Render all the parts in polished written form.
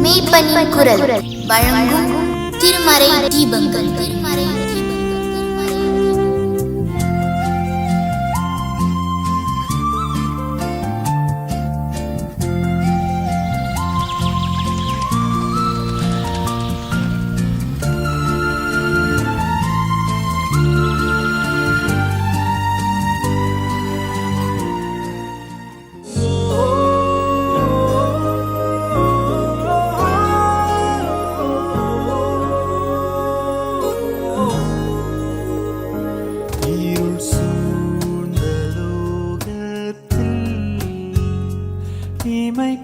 மெய்ப்பனின் குரல் வழங்கும் திருமறை தீபங்கள்.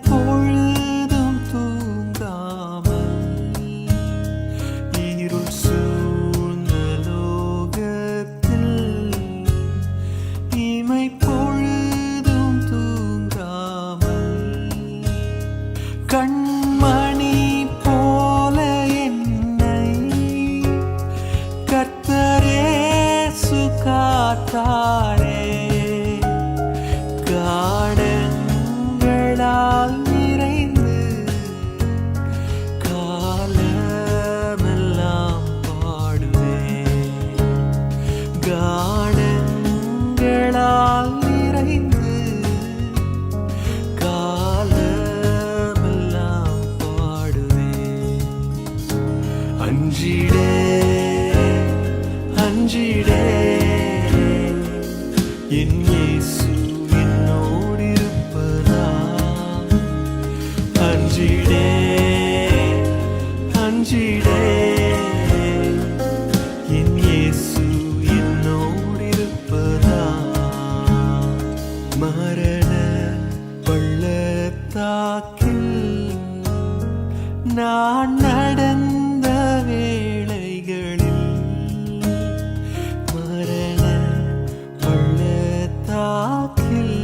பொழுதும் தூங்காமல் இருள் சூழ்ந்த லோகத்தில் இமை பொழுதும் தூங்காமல் கண்மணி போல என்னை கர்த்தர் இயேசு காத்தாரே. நிறைந்து காலமெல்லாம் பாடுவேன், கானங்களால் நிறைந்து காலமெல்லாம் பாடுவேன். அஞ்சிடே அஞ்சிடே என் இயேசு அஞ்சிடே அஞ்சிடே என் இயேசு என்னோடிருப்பதா. மரண பள்ளத்தாக்கில் நான் நடந்த வேளைகளில், மரண பள்ளத்தாக்கில்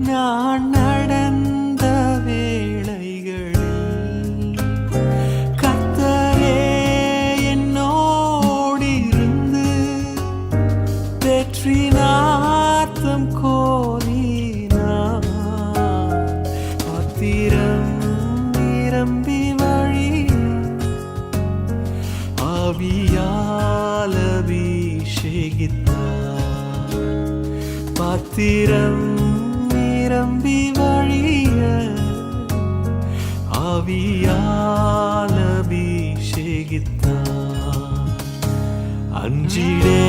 நான் நடந்த வேளைகளில் கர்த்தரே என்னோடிருந்து வெற்றிநாதம் கோரினார். பாத்திரம் நிரம்பி வழிய ஆவியால் அபிஷேகித்தார். பாத்திரம் நிரம்பி வழிய ஆவியால் அபிஷேகித்தார். அஞ்சிடே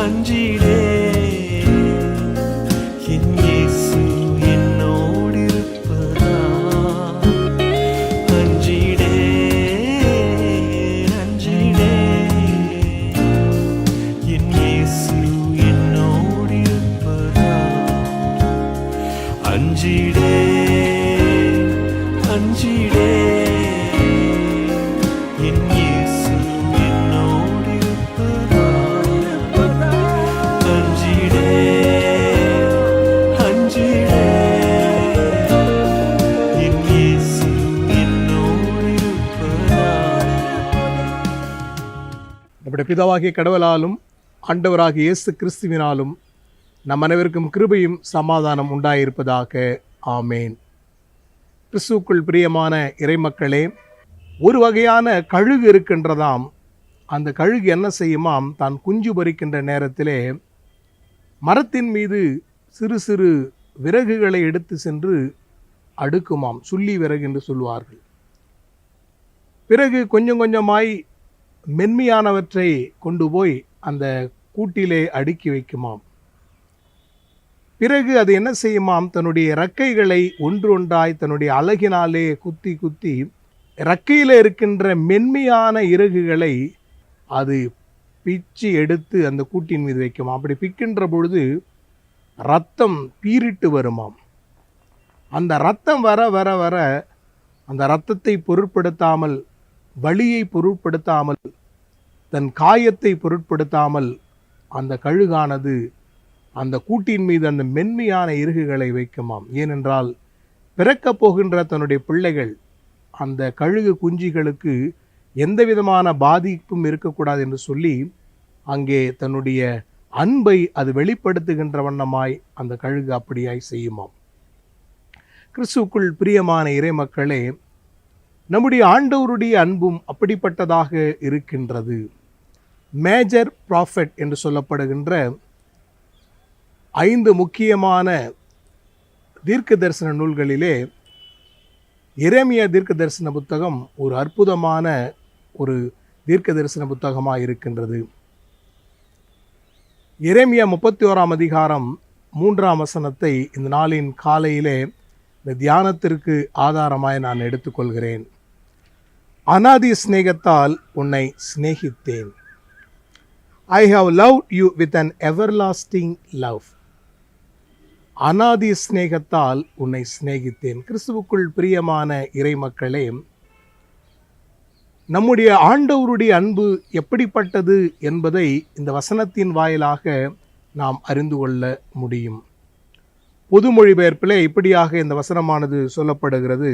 அஞ்சிடே என் இயேசு என்னோடிருப்பதா. அஞ்சிடே அஞ்சிடே என் இயேசு என்னோடிருப்பதா. அஞ்சிடே அஞ்சிடே என் இயேசு என்னோடிருப்பதா. அஞ்சிடே அஞ்சிடே என் இயேசு என்னோடிருப்பதா. நம்முடைய பிதாவாகிய கடவுளாலும் ஆண்டவராகிய இயேசு கிறிஸ்துவினாலும் நம் அனைவருக்கும் கிருபையும் சமாதானம் உண்டாயிருப்பதாக. ஆமேன். கிறிஸ்துவுக்குள் பிரியமான இறைமக்களே, ஒரு வகையான கழுகு இருக்கின்றதாம். அந்த கழுகு என்ன செய்யுமாம், தான் குஞ்சு பொரிக்கின்ற நேரத்திலே மரத்தின் மீது சிறு சிறு விறகுகளை எடுத்து சென்று அடுக்குமாம். சுள்ளி விறகு என்று சொல்வார்கள். பிறகு கொஞ்சம் கொஞ்சமாய் மென்மையானவற்றை கொண்டு போய் அந்த கூட்டிலே அடுக்கி வைக்குமாம். பிறகு அது என்ன செய்யுமாம், தன்னுடைய இறக்கைகளை ஒன்று ஒன்றாய் தன்னுடைய அலகினாலே குத்தி குத்தி இறக்கையில் இருக்கின்ற மென்மையான இறகுகளை அது பிச்சு எடுத்து அந்த கூட்டின் மீது வைக்குமாம். அப்படி பிக்கின்ற பொழுது ரத்தம் பீரிட்டு வருமாம். அந்த ரத்தம் வர வர வர அந்த இரத்தத்தை பொருட்படுத்தாமல், வலியை பொருட்படுத்தாமல், தன் காயத்தை பொருட்படுத்தாமல் அந்த கழுகானது அந்த கூட்டின் மீது அந்த மென்மையான இறகுகளை வைக்குமாம். ஏனென்றால் பிறக்கப் போகின்ற தன்னுடைய பிள்ளைகள் அந்த கழுகு குஞ்சிகளுக்கு எந்த விதமான பாதிப்பும் இருக்கக்கூடாது என்று சொல்லி அங்கே தன்னுடைய அன்பை அது வெளிப்படுத்துகின்ற வண்ணமாய் அந்த கழுகு அப்படியாய் செய்யுமாம். கிறிஸ்துவுக்குள் பிரியமான இறைமக்களே, நம்முடைய ஆண்டவருடைய அன்பும் அப்படிப்பட்டதாக இருக்கின்றது. மேஜர் ப்ராஃபெட் என்று சொல்லப்படுகின்ற 5 முக்கியமான தீர்க்க தரிசன நூல்களிலே எரேமியா தீர்க்க தரிசன புத்தகம் ஒரு அற்புதமான ஒரு தீர்க்க தரிசன புத்தகமாக இருக்கின்றது. எரேமியா 31 அதிகாரம் 3 வசனத்தை இந்த நாளின் காலையிலே இந்த தியானத்திற்கு ஆதாரமாய் நான் எடுத்துக்கொள்கிறேன். அநாதி சிநேகத்தால் உன்னை சிநேகித்தேன். I have loved you with an everlasting love. அநாதி சிநேகத்தால் உன்னை சிநேகித்தேன். கிறிஸ்துவுக்குள் பிரியமான இறைமக்களே, நம்முடைய ஆண்டவருடைய அன்பு எப்படிப்பட்டது என்பதை இந்த வசனத்தின் வாயிலாக நாம் அறிந்து கொள்ள முடியும். பொது மொழிபெயர்ப்பிலே இப்படியாக இந்த வசனமானது சொல்லப்படுகிறது.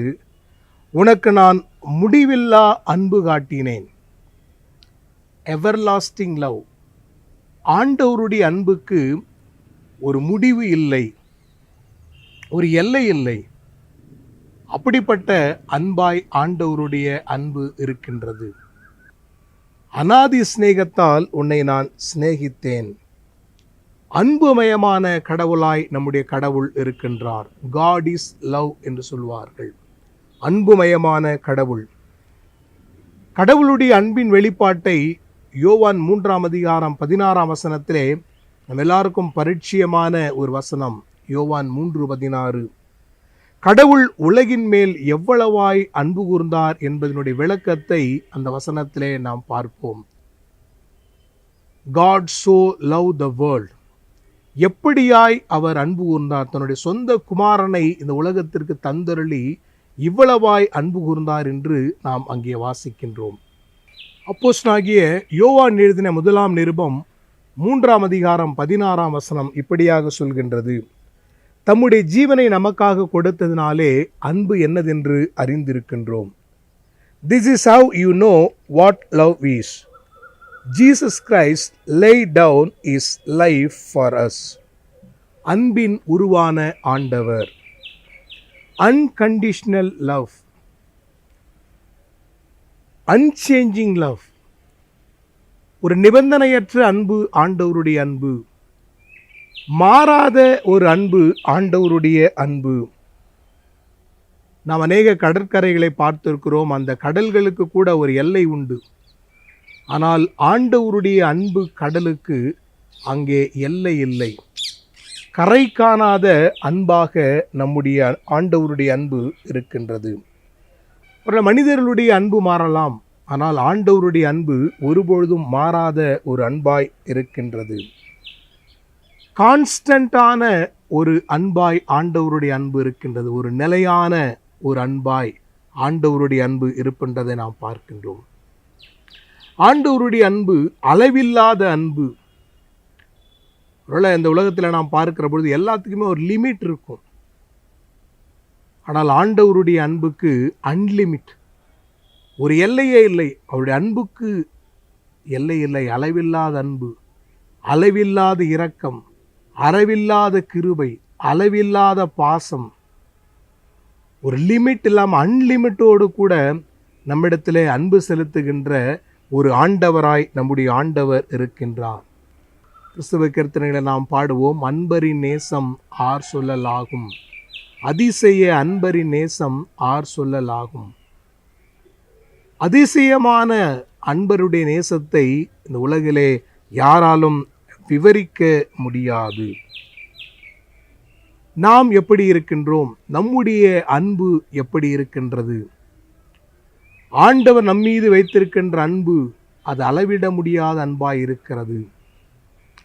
உனக்கு நான் முடிவில்லா அன்பு காட்டினேன். Everlasting love. ஆண்டவருடைய அன்புக்கு ஒரு முடிவு இல்லை, ஒரு எல்லை இல்லை. அப்படிப்பட்ட அன்பாய் ஆண்டவருடைய அன்பு இருக்கின்றது. அநாதி சிநேகத்தால் உன்னை நான் சிநேகித்தேன். அன்புமயமான கடவுளாய் நம்முடைய கடவுள் இருக்கின்றார். காட் இஸ் லவ் என்று சொல்வார்கள். அன்புமயமான கடவுள். கடவுளுடைய அன்பின் வெளிப்பாட்டை யோவான் 3 அதிகாரம் 16 வசனத்திலே நம்ம எல்லாருக்கும் பரிச்சயமான ஒரு வசனம். யோவான் 3:16. கடவுள் உலகின் மேல் எவ்வளவாய் அன்பு கூர்ந்தார் என்பதனுடைய விளக்கத்தை அந்த வசனத்திலே நாம் பார்ப்போம். God so loved the world. எப்படியாய் அவர் அன்பு கூர்ந்தார், தன்னுடைய சொந்த குமாரனை இந்த உலகத்திற்கு தந்தருளி இவ்வளவாய் அன்பு கூர்ந்தார் என்று நாம் அங்கே வாசிக்கின்றோம். அப்போஸ்தலனாகிய யோவான் எழுதின 1 நிருபம் 3 அதிகாரம் 16 வசனம் இப்படியாக சொல்கின்றது. தம்முடைய ஜீவனை நமக்காக கொடுத்ததினாலே அன்பு என்னதென்று அறிந்திருக்கின்றோம். This is how you know what love is. Jesus Christ laid down his life for us. அன்பின் உருவான ஆண்டவர். Unconditional love. Unchanging love. ஒரு நிபந்தனையற்ற அன்பு ஆண்டவருடைய அன்பு. மாறாத ஒரு அன்பு ஆண்டவருடைய அன்பு. நாம் அநேக கடற்கரைகளை பார்த்திருக்கிறோம். அந்த கடல்களுக்கு கூட ஒரு எல்லை உண்டு. ஆனால் ஆண்டவருடைய அன்பு கடலுக்கு அங்கே எல்லை இல்லை. கரை காணாத அன்பாக நம்முடைய ஆண்டவருடைய அன்பு இருக்கின்றது. மனிதர்களுடைய அன்பு மாறலாம், ஆனால் ஆண்டவருடைய அன்பு ஒருபொழுதும் மாறாத ஒரு அன்பாய் இருக்கின்றது. கான்ஸ்டன்டான ஒரு அன்பாய் ஆண்டவருடைய அன்பு இருக்கின்றது. ஒரு நிலையான ஒரு அன்பாய் ஆண்டவருடைய அன்பு இருக்கின்றதை நாம் பார்க்கின்றோம். ஆண்டவருடைய அன்பு அளவில்லாத அன்பு. இந்த உலகத்தில் நாம் பார்க்கிற பொழுது எல்லாத்துக்குமே ஒரு லிமிட் இருக்கும். ஆனால் ஆண்டவருடைய அன்புக்கு அன்லிமிட், ஒரு எல்லையே இல்லை. அவருடைய அன்புக்கு எல்லை இல்லை. அளவில்லாத அன்பு, அளவில்லாத இரக்கம், அளவில்லாத கிருபை, அளவில்லாத பாசம். ஒரு லிமிட் இல்லாமல் அன்லிமிட்டோடு கூட நம்மிடத்திலே அன்பு செலுத்துகின்ற ஒரு ஆண்டவராய் நம்முடைய ஆண்டவர் இருக்கின்றார். கிறிஸ்துவ கீர்த்தனைகளை நாம் பாடுவோம். அன்பரின் நேசம் ஆர் சொல்லலாகும், அதிசய அன்பரின் நேசம் ஆர் சொல்லலாகும். அதிசயமான அன்பருடைய நேசத்தை இந்த உலகிலே யாராலும் விவரிக்க முடியாது. நாம் எப்படி இருக்கின்றோம்? நம்முடைய அன்பு எப்படி இருக்கின்றது? ஆண்டவர் நம்மீது வைத்திருக்கின்ற அன்பு அது அளவிட முடியாத அன்பாய் இருக்கிறது.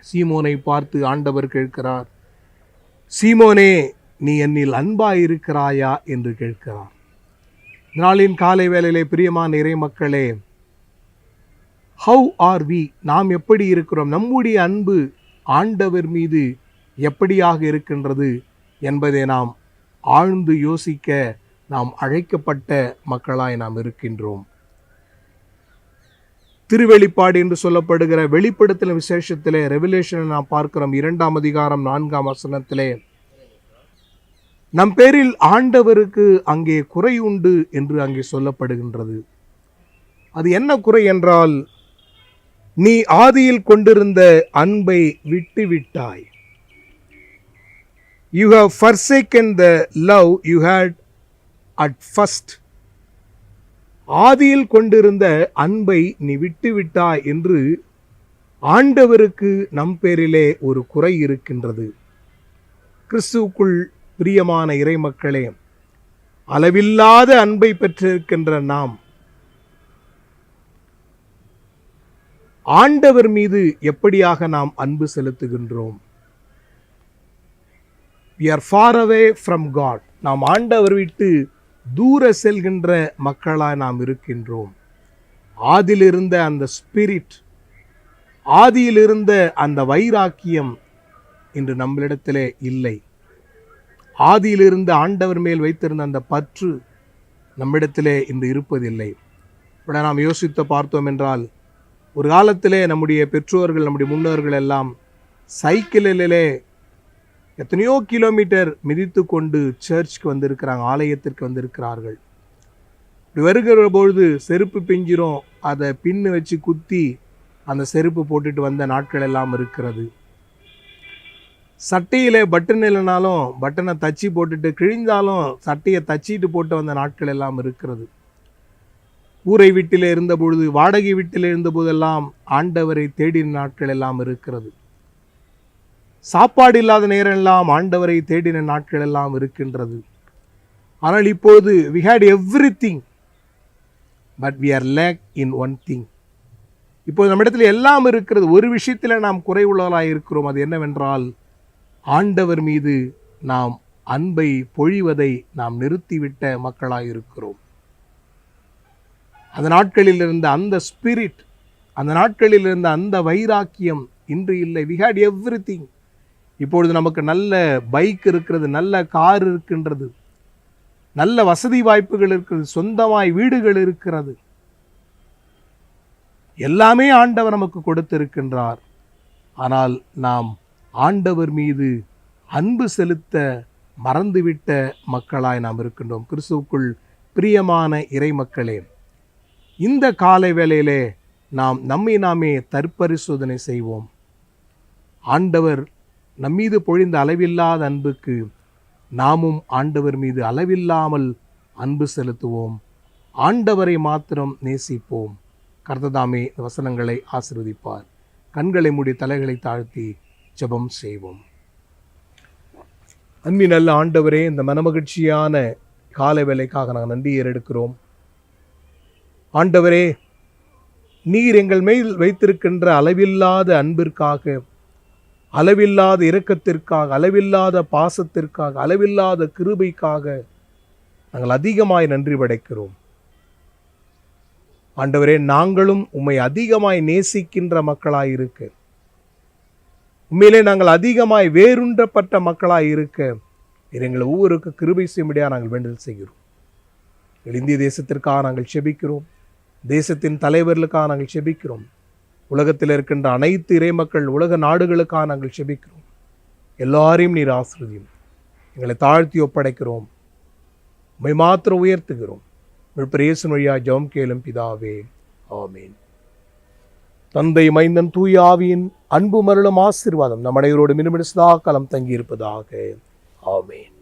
சீமோனை பார்த்து ஆண்டவர் கேட்கிறார், சீமோனே, நீ என்னில் அன்பாய் இருக்கிறாயா என்று கேட்கிறார். நாளின் காலை வேளையிலே பிரியமான இறை மக்களே, ஹவ் ஆர் வி? நாம் எப்படி இருக்கிறோம்? நம்முடைய அன்பு ஆண்டவர் மீது எப்படியாக இருக்கின்றது என்பதை நாம் ஆழ்ந்து யோசிக்க நாம் அழைக்கப்பட்ட மக்களாய் நாம் இருக்கின்றோம். திருவெளிப்பாடு என்று சொல்லப்படுகிற வெளிப்படுத்தல் விசேஷத்திலே, ரெவலேஷன் நாம் பார்க்கிறோம் 2ஆம் அதிகாரம் 4ஆம் வசனத்திலே, நம் பேரில் ஆண்டவருக்கு அங்கே குறை உண்டு என்று அங்கே சொல்லப்படுகின்றது. அது என்ன குறை என்றால், நீ ஆதியில் கொண்டிருந்த அன்பை விட்டுவிட்டாய். You have forsaken the love you had at first. ஆதியில் கொண்டிருந்த அன்பை நீ விட்டுவிட்டாய் என்று ஆண்டவருக்கு நம் பேரிலே ஒரு குறை இருக்கின்றது. கிறிஸ்துவுக்குள் பிரியமான இறைமக்களே, அளவில்லாத அன்பை பெற்றிருக்கின்ற நாம் ஆண்டவர் மீது எப்படியாக நாம் அன்பு செலுத்துகின்றோம்? We are far away from God. நாம் ஆண்டவர் விட்டு தூர செல்கின்ற மக்களாய் நாம் இருக்கின்றோம். ஆதியிலிருந்த அந்த ஸ்பிரிட், ஆதியிலிருந்த அந்த வைராக்கியம் இன்று நம்மளிடத்திலே இல்லை. ஆதியிலிருந்து ஆண்டவர் மேல் வைத்திருந்த அந்த பற்று நம்மிடத்திலே இன்று இருப்பதில்லை. இப்படி நாம் யோசித்து பார்த்தோம் என்றால், ஒரு காலத்திலே நம்முடைய பெற்றோர்கள், நம்முடைய முன்னோர்கள் எல்லாம் சைக்கிளிலே எத்தனையோ கிலோமீட்டர் மிதித்து கொண்டு சர்ச்சுக்கு வந்திருக்கிறாங்க, ஆலயத்திற்கு வந்திருக்கிறார்கள். இப்படி வருகிற பொழுது செருப்பு பிஞ்சிரும், அதை பின்னு வச்சு குத்தி அந்த செருப்பு போட்டுட்டு வந்த நாட்கள் எல்லாம் இருக்கிறது. சட்டையில் பட்டன் இல்லைனாலும் பட்டனை தச்சு போட்டுட்டு, கிழிந்தாலும் சட்டையை தச்சிட்டு போட்டு வந்த நாட்கள் எல்லாம் இருக்கிறது. ஊரை வீட்டில் இருந்த பொழுது, வாடகை வீட்டில் இருந்த போதெல்லாம் ஆண்டவரை தேடின நாட்கள் எல்லாம் இருக்கிறது. சாப்பாடு இல்லாத நேரம் எல்லாம் ஆண்டவரை தேடின நாட்கள் எல்லாம் இருக்கின்றது. ஆனால் இப்பொழுது we had everything but we are lack in one thing. இப்போது நம்மிடத்தில் எல்லாம் இருக்கிறது, ஒரு விஷயத்தில் நாம் குறைவுள்ளவர்களாக இருக்கிறோம். அது என்னவென்றால், ஆண்டவர் மீது நாம் அன்பை பொழிவதை நாம் நிறுத்திவிட்ட மக்களாக இருக்கிறோம். அந்த நாட்களில் இருந்த அந்த ஸ்பிரிட், அந்த நாட்களில் இருந்த அந்த வைராக்கியம் இன்று இல்லை. we had everything. இப்பொழுது நமக்கு நல்ல பைக் இருக்கிறது, நல்ல கார் இருக்கின்றது, நல்ல வசதி வாய்ப்புகள் இருக்கிறது, சொந்தமாய் வீடுகள் இருக்கிறது. எல்லாமே ஆண்டவர் நமக்கு கொடுத்திருக்கின்றார். ஆனால் நாம் ஆண்டவர் மீது அன்பு செலுத்த மறந்துவிட்ட மக்களாய் நாம் இருக்கின்றோம். கிறிஸ்துவுக்குள் பிரியமான இறை மக்களே, இந்த காலை வேளையிலே நாம் நம்மை நாமே தற்பரிசோதனை செய்வோம். ஆண்டவர் நம்மீது பொழிந்த அளவில்லாத அன்புக்கு நாமும் ஆண்டவர் மீது அளவில்லாமல் அன்பு செலுத்துவோம். ஆண்டவரை மாத்திரம் நேசிப்போம். கர்த்ததாமே இந்த வசனங்களை ஆசீர்வதிப்பார். கண்களை மூடி தலைகளை தாழ்த்தி ஜெபம் செய்வோம். அன்பின் நல்ல ஆண்டவரே, இந்த மனமகிழ்ச்சியான காலை வேளைக்காக நாங்கள் நன்றி ஏறெடுக்கிறோம். ஆண்டவரே, நீர் எங்கள் மேல் வைத்திருக்கின்ற அளவில்லாத அன்பிற்காக, அளவில்லாத இரக்கத்திற்காக, அளவில்லாத பாசத்திற்காக, அளவில்லாத கிருபைக்காக நாங்கள் அதிகமாய் நன்றி படைக்கிறோம். ஆண்டவரே, நாங்களும் உம்மை அதிகமாய் நேசிக்கின்ற மக்களாய் இருக்க, உண்மையிலே நாங்கள் அதிகமாய் வேறுன்றப்பட்ட மக்களாய் இருக்க எங்களை ஒவ்வொருக்கு கிருபை செய்யும்படியாக நாங்கள் வேண்டுதல் செய்கிறோம். இந்திய தேசத்திற்காக நாங்கள் செபிக்கிறோம். தேசத்தின் தலைவர்களுக்காக நாங்கள் செபிக்கிறோம். உலகத்தில் இருக்கின்ற அனைத்து இறைமக்கள், உலக நாடுகளுக்காக நாங்கள் செபிக்கிறோம். எல்லாரையும் நீர் ஆசீர்வதியும். எங்களை தாழ்த்தி ஒப்படைக்கிறோம். உம்மை மாத்திரம் உயர்த்துகிறோம். இயேசு வழியாக ஜெபம் கேளும் பிதாவே, ஆமீன். தந்தை, மைந்தன், தூய ஆவியின் அன்பு மருளும் ஆசீர்வாதம் நம் அனைவரோடு மினுமினு சதா காலம் தங்கியிருப்பதாக. ஆமீன்.